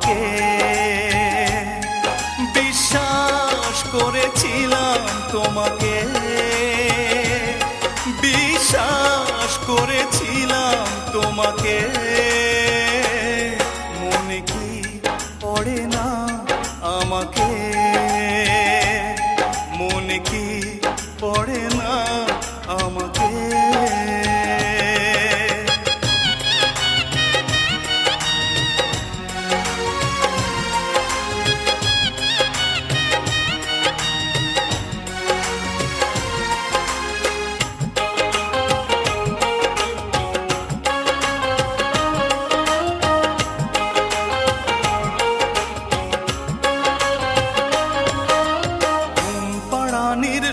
আমাকে। বিশ্বাস করেছিলাম তোমাকে, বিশ্বাস করেছিলাম তোমাকে। মনে কি পড়ে না আমাকে, মনে কি পড়ে না আমাকে।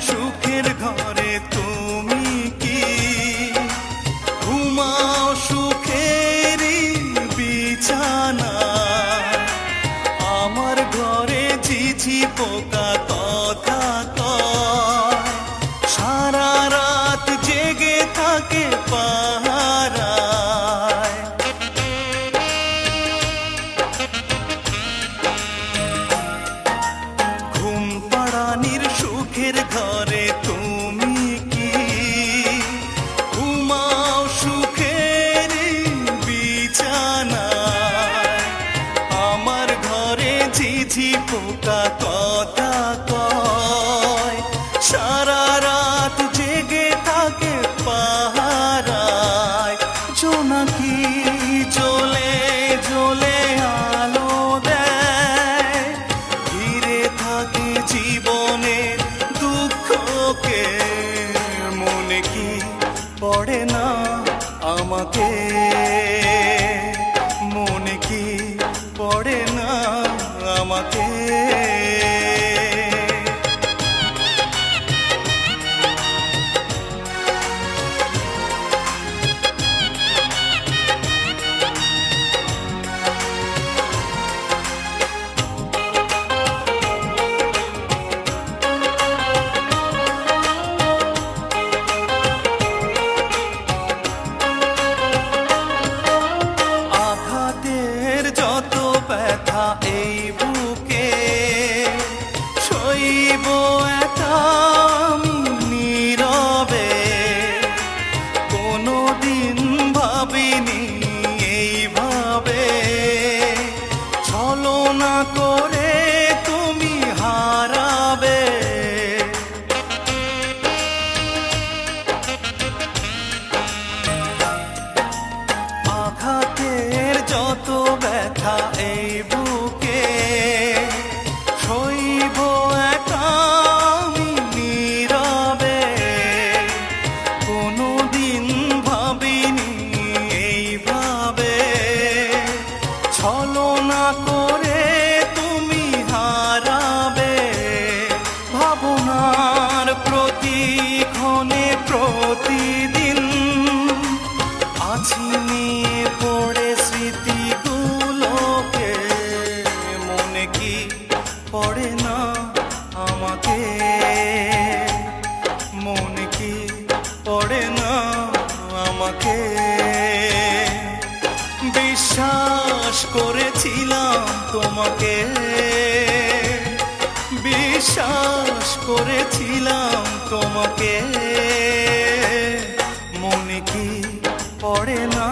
সুখের ঘরে তুমি কি ঘুমাও সুখেরই বিছানা? আমার ঘরে ঝিঝি পোকা কথা কয়, সারা রাত জেগে থাকে পাহারায়। ঘুম পাড়ানির সুখের ঘরে তুমি কি ঘুমাও সুখের বিছানায়? আমার ঘরে ঝিঝি পোকা কথা কয়, সারা রাত জেগে থাকে পাহারায়। জোনাকি জ্বলে জ্বলে আলো দেয়, ঘিরে থাকে জীবনের দুঃখকে। মনে কি পড়ে না আমাকে, মনে কি পড়ে না আমাকে। যত ব্যথা এই বুকে সইব একা আমি নীরবে। কোনোদিন ভাবিনি এইভাবে ছলনা করে তুমি হারাবে। আঘাতের যত ব্যথা এই বুকে সইব একা আমি নীরবে। কোনোদিন ভাবিনি এইভাবে ছলনা করে তুমি হারাবে। ভাবনার প্রতিক্ষণে প্রতিদিন আছি নিয়ে পড়ে স্মৃতিগুলোকে। মনে কি পড়ে না আমাকে, মনে কি পড়ে না আমাকে। বিশ্বাস করেছিলাম তোমাকে, বিশ্বাস করেছিলাম তোমাকে। মনে কি পড়ে না